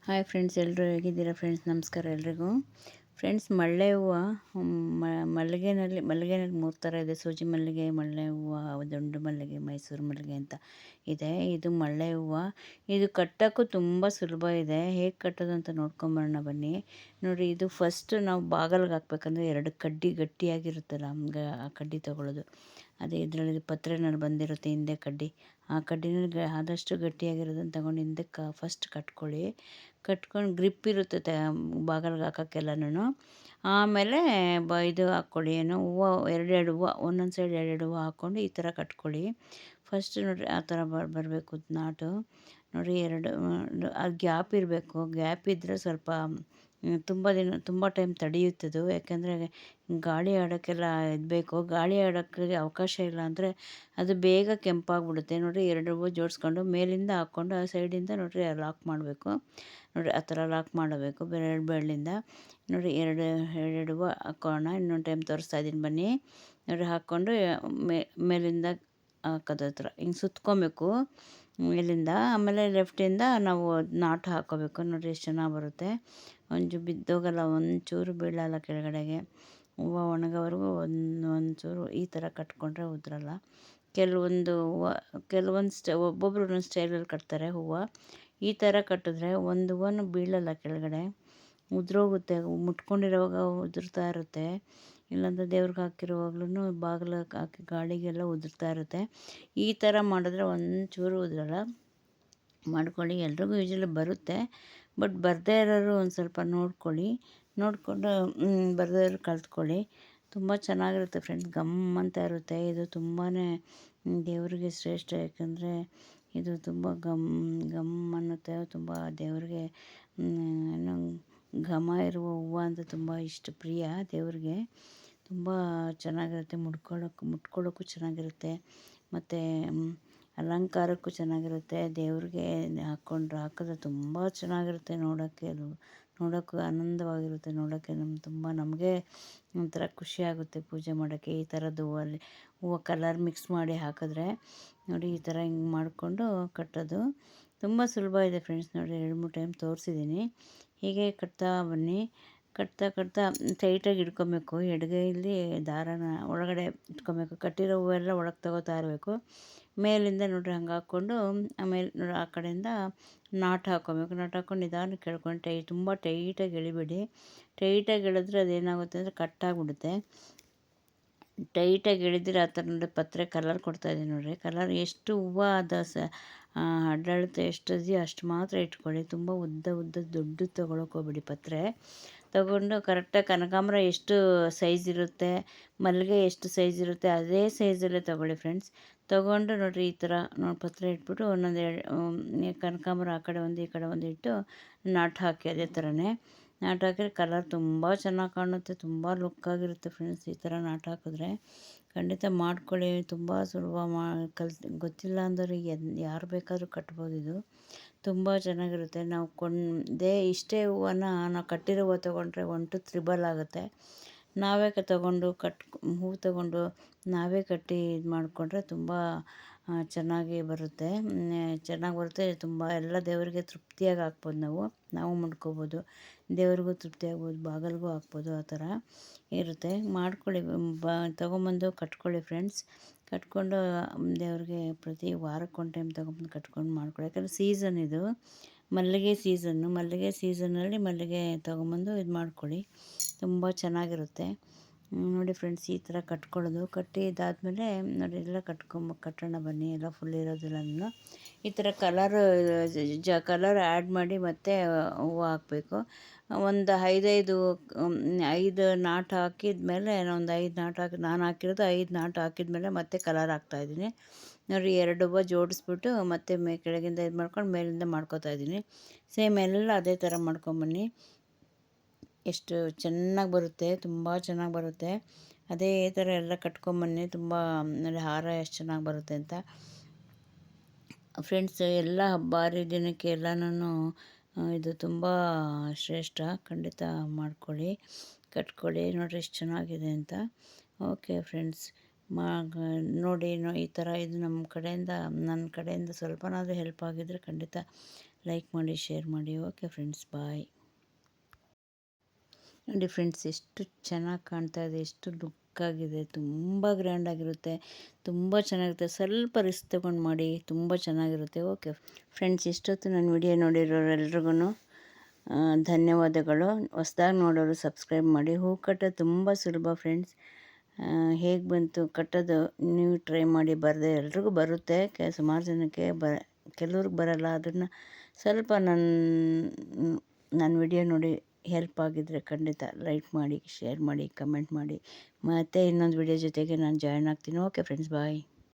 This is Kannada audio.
ಹಾಯ್ ಫ್ರೆಂಡ್ಸ್, ಎಲ್ಲರೂ ಹೇಗಿದ್ದೀರಾ ಫ್ರೆಂಡ್ಸ್? ನಮಸ್ಕಾರ ಎಲ್ರಿಗೂ. ಫ್ರೆಂಡ್ಸ್, ಮಲ್ಲೆ ಹೂವು ಮಲ್ಲಿಗೆನಲ್ಲಿ 3 ಥರ ಇದೆ. ಸೂಜಿ ಮಲ್ಲಿಗೆ, ಮಲ್ಲೆ ಹೂವು, ದುಂಡು ಮಲ್ಲಿಗೆ, ಮೈಸೂರು ಮಲ್ಲಿಗೆ ಅಂತ ಇದೆ. ಇದು ಮಲ್ಲೆ ಹೂವು. ಇದು ಕಟ್ಟೋಕ್ಕೂ ತುಂಬ ಸುಲಭ ಇದೆ. ಹೇಗೆ ಕಟ್ಟೋದು ಅಂತ ನೋಡ್ಕೊಂಬರೋಣ ಬನ್ನಿ. ನೋಡಿ, ಇದು ಫಸ್ಟ್ ನಾವು ಬಾಗಿಲಿಗೆ ಹಾಕ್ಬೇಕಂದ್ರೆ 2 ಕಡ್ಡಿ ಗಟ್ಟಿಯಾಗಿರುತ್ತಲ್ಲ, ಹಂಗೆ ಆ ಕಡ್ಡಿ ತೊಗೊಳ್ಳೋದು. ಅದೇ ಇದರಲ್ಲಿ ಪತ್ರೆನಲ್ಲಿ ಬಂದಿರುತ್ತೆ ಹಿಂದೆ ಕಡ್ಡಿ. ಆ ಕಡ್ಡಿನ ಆದಷ್ಟು ಗಟ್ಟಿಯಾಗಿರೋದನ್ನು ತಗೊಂಡು ಹಿಂದಕ್ಕೆ ಫಸ್ಟ್ ಕಟ್ಕೊಳ್ಳಿ. ಕಟ್ಕೊಂಡು ಗ್ರಿಪ್ ಇರುತ್ತೆ ಬಾಗಿಲಿಗೆ ಹಾಕೋಕ್ಕೆಲ್ಲನೂ. ಆಮೇಲೆ ಇದು ಹಾಕ್ಕೊಳ್ಳಿ, ಏನು ಹೂವು, 2 ಹೂವು ಒಂದೊಂದು ಸೈಡ್ 2 ಹೂವು ಹಾಕ್ಕೊಂಡು ಈ ಥರ ಕಟ್ಕೊಳ್ಳಿ. ಫಸ್ಟ್ ನೋಡಿರಿ ಆ ಥರ ಬರಬೇಕು ನಾಟು. ನೋಡಿ, ಅದು ಗ್ಯಾಪ್ ಇರಬೇಕು. ಗ್ಯಾಪ್ ಇದ್ದರೆ ಸ್ವಲ್ಪ ತುಂಬ ಟೈಮ್ ತಡೆಯುತ್ತದು. ಯಾಕೆಂದರೆ ಗಾಳಿ ಆಡೋಕ್ಕೆಲ್ಲ ಇದು ಬೇಕು. ಗಾಳಿ ಆಡೋಕ್ಕೆ ಅವಕಾಶ ಇಲ್ಲ ಅಂದರೆ ಅದು ಬೇಗ ಕೆಂಪಾಗಿಬಿಡುತ್ತೆ. ನೋಡಿ, 2 ಹೂವು ಜೋಡಿಸ್ಕೊಂಡು ಮೇಲಿಂದ ಹಾಕ್ಕೊಂಡು ಆ ಸೈಡಿಂದ ನೋಡಿರಿ ಲಾಕ್ ಮಾಡಬೇಕು. ನೋಡಿ, ಆ ಥರ ಲಾಕ್ ಮಾಡಬೇಕು ಬೆರಳಿಂದ. ನೋಡಿ, ಎರಡು ಹೂವು ಹಾಕೋಣ. ಇನ್ನೊಂದು ಟೈಮ್ ತೋರಿಸ್ತಾ ಇದ್ದೀನಿ ಬನ್ನಿ. ನೋಡಿ, ಹಾಕ್ಕೊಂಡು ಮೇಲಿಂದ ಹಾಕೋದು ಹತ್ರ ಹಿಂಗೆ ಸುತ್ಕೊಬೇಕು ಮೇಲಿಂದ. ಆಮೇಲೆ ಲೆಫ್ಟಿಂದ ನಾವು ನಾಟು ಹಾಕ್ಕೋಬೇಕು. ನೋಡಿ, ಎಷ್ಟು ಚೆನ್ನಾಗಿ ಬರುತ್ತೆ. ಬಿದ್ದೋಗಲ್ಲ, ಒಂಚೂರು ಬೀಳಲ್ಲ ಕೆಳಗಡೆಗೆ. ಹೂವು ಒಣಗೋವರೆಗೂ ಒಂಚೂರು ಈ ಥರ ಕಟ್ಕೊಂಡ್ರೆ ಉದುರಲ್ಲ. ಒಬ್ಬೊಬ್ರು ಒಂದೊಂದು ಸ್ಟೈಲಲ್ಲಿ ಕಟ್ತಾರೆ ಹೂವು. ಈ ಥರ ಕಟ್ಟಿದ್ರೆ ಒಂದು ಹೂವನು ಬೀಳಲ್ಲ ಕೆಳಗಡೆ, ಉದುರೋಗುತ್ತೆ. ಮುಟ್ಕೊಂಡಿರೋವಾಗ ಉದುರ್ತಾ ಇರುತ್ತೆ. ಇಲ್ಲಾಂದರೆ ದೇವ್ರಿಗೆ ಹಾಕಿರುವಾಗ್ಲೂ ಬಾಗಿಲಿಗೆ ಹಾಕಿ ಗಾಳಿಗೆಲ್ಲ ಉದುರ್ತಾ ಇರುತ್ತೆ. ಈ ಥರ ಮಾಡಿದ್ರೆ ಒಂಚೂರು ಉದುರಲ್ಲ. ಮಾಡ್ಕೊಳ್ಳಿ. ಎಲ್ರಿಗೂ ಯೂಶ್ವಲಿ ಬರುತ್ತೆ, ಬಟ್ ಬರದೇ ಇರೋರು ಒಂದು ಸ್ವಲ್ಪ ನೋಡಿಕೊಂಡು ಬರದೇ ಇರೋರು ಕಲ್ತ್ಕೊಳ್ಳಿ. ತುಂಬ ಚೆನ್ನಾಗಿರುತ್ತೆ ಫ್ರೆಂಡ್ಸ್, ಗಮ್ ಅಂತ ಇರುತ್ತೆ. ಇದು ತುಂಬಾ ದೇವರಿಗೆ ಶ್ರೇಷ್ಠ. ಯಾಕಂದರೆ ಇದು ತುಂಬ ಗಮ್ ಅನ್ನುತ್ತೆ. ತುಂಬ ದೇವರಿಗೆ ಏನು ಘಮ ಇರುವ ಹೂವು ಅಂದರೆ ತುಂಬ ಇಷ್ಟ, ಪ್ರಿಯ ದೇವ್ರಿಗೆ. ತುಂಬ ಚೆನ್ನಾಗಿರುತ್ತೆ. ಮುಟ್ಕೊಳ್ಳೋಕ್ಕೂ ಚೆನ್ನಾಗಿರುತ್ತೆ. ಮತ್ತು ಅಲಂಕಾರಕ್ಕೂ ಚೆನ್ನಾಗಿರುತ್ತೆ. ದೇವ್ರಿಗೆ ಹಾಕಿದ್ರೆ ತುಂಬ ಚೆನ್ನಾಗಿರುತ್ತೆ. ನೋಡೋಕ್ಕೂ ಆನಂದವಾಗಿರುತ್ತೆ. ನೋಡೋಕ್ಕೆ ನಮಗೆ ಒಂಥರ ಖುಷಿಯಾಗುತ್ತೆ ಪೂಜೆ ಮಾಡೋಕ್ಕೆ. ಈ ಥರದ್ದು ಹೂವು ಕಲರ್ ಮಿಕ್ಸ್ ಮಾಡಿ ಹಾಕಿದ್ರೆ ನೋಡಿ, ಈ ಥರ ಹಿಂಗೆ ಮಾಡಿಕೊಂಡು ಕಟ್ಟೋದು ತುಂಬ ಸುಲಭ ಇದೆ ಫ್ರೆಂಡ್ಸ್. ನೋಡಿ, 2-3 ಟೈಮ್ ತೋರಿಸಿದ್ದೀನಿ. ಹೀಗೆ ಕಟ್ತಾ ಬನ್ನಿ. ಕಟ್ತಾ ಟೈಟಾಗಿ ಇಟ್ಕೊಬೇಕು. ಎಡಗೈಯಲ್ಲಿ ದಾರನ ಒಳಗಡೆ ಇಟ್ಕೊಬೇಕು. ಕಟ್ಟಿರೋ ಹೂವೆಲ್ಲ ಒಳಗೆ ತಗೋತಾ ಇರಬೇಕು. ಮೇಲಿಂದ ನೋಡಿರಿ ಹಂಗೆ ಹಾಕ್ಕೊಂಡು, ಆಮೇಲೆ ನೋಡಿ ಆ ಕಡೆಯಿಂದ ನಾಟು ಹಾಕ್ಕೊಬೇಕು. ನಾಟು ಹಾಕ್ಕೊಂಡು ನಿಧಾನಕ್ಕೆ ಎಳ್ಕೊಂಡು ತುಂಬ ಟೈಟಾಗಿ ಎಳಿಬೇಡಿ. ಟೈಟಾಗಿ ಎಳೆದ್ರೆ ಅದೇನಾಗುತ್ತೆ ಅಂದರೆ ಕಟ್ಟಾಗಿಬಿಡುತ್ತೆ. ಟೈಟಾಗಿ ಎಳೆದಿರ ಆ ಥರ ನೋಡಿ, ಪತ್ರೆ ಕಲರ್ ಕೊಡ್ತಾಯಿದ್ದೀನಿ ನೋಡಿರಿ. ಕಲರ್ ಎಷ್ಟು ಹೂವು ಅಡ್ಡಾಡುತ್ತೆ ಎಷ್ಟು ಇದೆಯೋ ಅಷ್ಟು ಮಾತ್ರ ಇಟ್ಕೊಳ್ಳಿ. ತುಂಬ ಉದ್ದ ದೊಡ್ಡದು ತೊಗೊಳಕ್ಕೆ ಹೋಗ್ಬೇಡಿ. ಪತ್ರೆ ತೊಗೊಂಡು ಕರೆಕ್ಟಾಗಿ ಕನಕಾಂಬರ ಎಷ್ಟು ಸೈಜ್ ಇರುತ್ತೆ, ಮಲ್ಲಿಗೆ ಎಷ್ಟು ಸೈಜ್ ಇರುತ್ತೆ, ಅದೇ ಸೈಜಲ್ಲೇ ತೊಗೊಳ್ಳಿ ಫ್ರೆಂಡ್ಸ್. ತೊಗೊಂಡು ನೋಡಿರಿ ಈ ಥರ ಪತ್ರೆ ಇಟ್ಬಿಟ್ಟು ಕನಕಾಂಬರ ಆ ಕಡೆ ಒಂದು ಈ ಕಡೆ ಒಂದು ಇಟ್ಟು ನಾಟು ಹಾಕಿ ಅದೇ ಥರನೇ ನಾಟು ಹಾಕಿದ್ರೆ ಕಲರ್ ತುಂಬ ಚೆನ್ನಾಗಿ ಕಾಣುತ್ತೆ. ತುಂಬ ಲುಕ್ಕಾಗಿರುತ್ತೆ ಫ್ರೆಂಡ್ಸ್. ಈ ಥರ ನಾಟು ಹಾಕಿದ್ರೆ ಖಂಡಿತ ಮಾಡ್ಕೊಳ್ಳಿ. ತುಂಬ ಸುಲಭ. ಗೊತ್ತಿಲ್ಲ ಅಂದರೆ ಯಾರು ಬೇಕಾದರೂ ಕಟ್ಬೋದು. ಇದು ತುಂಬ ಚೆನ್ನಾಗಿರುತ್ತೆ. ನಾವು ಇಷ್ಟೇ ಹೂವನ್ನು ನಾವು ಕಟ್ಟಿರೋ ಹೂವು ತೊಗೊಂಡ್ರೆ 1 to 3 ಆಗುತ್ತೆ. ನಾವೇ ಹೂವು ತೊಗೊಂಡು ನಾವೇ ಕಟ್ಟಿ ಇದು ಮಾಡಿಕೊಂಡ್ರೆ ತುಂಬ ಚೆನ್ನಾಗಿ ಬರುತ್ತೆ. ತುಂಬ ಎಲ್ಲ ದೇವರಿಗೆ ತೃಪ್ತಿಯಾಗಿ ಹಾಕ್ಬೋದು. ನಾವು ಮುಡ್ಕೋಬೋದು, ದೇವ್ರಿಗೂ ತೃಪ್ತಿ ಆಗ್ಬೋದು, ಬಾಗಿಲಿಗೂ ಹಾಕ್ಬೋದು. ಆ ಥರ ಇರುತ್ತೆ. ಮಾಡ್ಕೊಳ್ಳಿ. ತೊಗೊಂಬಂದು ಕಟ್ಕೊಳ್ಳಿ ಫ್ರೆಂಡ್ಸ್. ಕಟ್ಕೊಂಡು ದೇವ್ರಿಗೆ ಪ್ರತಿ ವಾರಕ್ಕೆ 1 ಟೈಮ್ ತೊಗೊಂಬಂದು ಕಟ್ಕೊಂಡು ಮಾಡ್ಕೊಳ್ಳಿ. ಯಾಕಂದರೆ ಸೀಸನ್ ಇದು, ಮಲ್ಲಿಗೆ ಸೀಸನ್ನಲ್ಲಿ ಮಲ್ಲಿಗೆ ತೊಗೊಂಬಂದು ಇದು ಮಾಡ್ಕೊಳ್ಳಿ. ತುಂಬ ಚೆನ್ನಾಗಿರುತ್ತೆ. ನೋಡಿ ಫ್ರೆಂಡ್ಸ್, ಈ ಥರ ಕಟ್ಕೊಳ್ಳೋದು. ಕಟ್ಟಿ ಇದಾದಮೇಲೆ ನೋಡಿ ಎಲ್ಲ ಕಟ್ಟೋಣ ಬನ್ನಿ. ಎಲ್ಲ ಫುಲ್ ಇರೋದಿಲ್ಲ. ಈ ಥರ ಕಲರ್ ಆ್ಯಡ್ ಮಾಡಿ ಮತ್ತೆ ಹೂವು ಹಾಕಬೇಕು. ಒಂದು 5 ನಾಟು ಹಾಕಿದ್ಮೇಲೆ ಒಂದು 5 ನಾಟು ನಾನು ಹಾಕಿರೋದು 5 ನಾಟು ಹಾಕಿದ್ಮೇಲೆ ಮತ್ತೆ ಕಲರ್ ಹಾಕ್ತಾಯಿದ್ದೀನಿ. ನೋಡಿ, 2 ಹೂವು ಜೋಡಿಸ್ಬಿಟ್ಟು ಮತ್ತೆ ಕೆಳಗಿಂದ ಇದು ಮಾಡ್ಕೊಂಡು ಮೇಲಿಂದ ಮಾಡ್ಕೊತಾ ಇದ್ದೀನಿ. ಸೇಮ್ ಎಲ್ಲ ಅದೇ ಥರ ಮಾಡ್ಕೊಂಬನ್ನಿ. ಎಷ್ಟು ಚೆನ್ನಾಗಿ ಬರುತ್ತೆ, ತುಂಬ ಚೆನ್ನಾಗಿ ಬರುತ್ತೆ. ಅದೇ ಥರ ಎಲ್ಲ ಕಟ್ಕೊಂಬನ್ನಿ. ತುಂಬ ನೋಡಿ ಹಾರ ಎಷ್ಟು ಚೆನ್ನಾಗಿ ಬರುತ್ತೆ ಅಂತ ಫ್ರೆಂಡ್ಸ್. ಎಲ್ಲ ಹಬ್ಬ ಹರಿದಿನಕ್ಕೆ ಎಲ್ಲನೂ ಇದು ತುಂಬ ಶ್ರೇಷ್ಠ. ಖಂಡಿತ ಮಾಡ್ಕೊಳ್ಳಿ, ಕಟ್ಕೊಳ್ಳಿ. ನೋಡಿರಿ ಎಷ್ಟು ಚೆನ್ನಾಗಿದೆ ಅಂತ. ಓಕೆ ಫ್ರೆಂಡ್ಸ್, ನೋಡಿ ಈ ಥರ ಇದು ನನ್ನ ಕಡೆಯಿಂದ ಸ್ವಲ್ಪನಾದರೂ ಹೆಲ್ಪ್ ಆಗಿದ್ದರೆ ಖಂಡಿತ ಲೈಕ್ ಮಾಡಿ, ಶೇರ್ ಮಾಡಿ. ಓಕೆ ಫ್ರೆಂಡ್ಸ್, ಬಾಯ್. ನೋಡಿ ಫ್ರೆಂಡ್ಸ್, ಎಷ್ಟು ಚೆನ್ನಾಗಿ ಕಾಣ್ತಾ ಇದೆ, ಎಷ್ಟು ಲುಕ್ಕಾಗಿದೆ, ತುಂಬ ಗ್ರ್ಯಾಂಡಾಗಿರುತ್ತೆ, ತುಂಬ ಚೆನ್ನಾಗಿರುತ್ತೆ. ಸ್ವಲ್ಪ ರಿಸ್ಕ್ ತೊಗೊಂಡು ಮಾಡಿ, ತುಂಬ ಚೆನ್ನಾಗಿರುತ್ತೆ. ಓಕೆ ಫ್ರೆಂಡ್ಸ್, ಇಷ್ಟೊತ್ತು ನನ್ನ ವಿಡಿಯೋ ನೋಡಿರೋರೆಲ್ರಿಗೂ ಧನ್ಯವಾದಗಳು. ಹೊಸ್ದಾಗಿ ನೋಡೋರು ಸಬ್ಸ್ಕ್ರೈಬ್ ಮಾಡಿ. ಹೂ ಕಟ್ಟೋದು ತುಂಬ ಸುಲಭ ಫ್ರೆಂಡ್ಸ್. ಹೇಗೆ ಬಂತು ಕಟ್ಟೋದು ನೀವು ಟ್ರೈ ಮಾಡಿ. ಬರದೆ ಎಲ್ರಿಗೂ ಬರುತ್ತೆ, ಸುಮಾರು ಜನಕ್ಕೆ ಕೆಲವ್ರಿಗೆ ಬರಲ್ಲ. ಅದನ್ನು ಸ್ವಲ್ಪ ನನ್ನ ವಿಡಿಯೋ ನೋಡಿ ಹೆಲ್ಪ್ ಆಗಿದ್ದರೆ ಖಂಡಿತ ಲೈಕ್ ಮಾಡಿ, ಶೇರ್ ಮಾಡಿ, ಕಮೆಂಟ್ ಮಾಡಿ. ಮತ್ತು ಇನ್ನೊಂದು ವಿಡಿಯೋ ಜೊತೆಗೆ ನಾನು ಜಾಯ್ನ್ ಆಗ್ತೀನಿ. ಓಕೆ ಫ್ರೆಂಡ್ಸ್, ಬಾಯ್.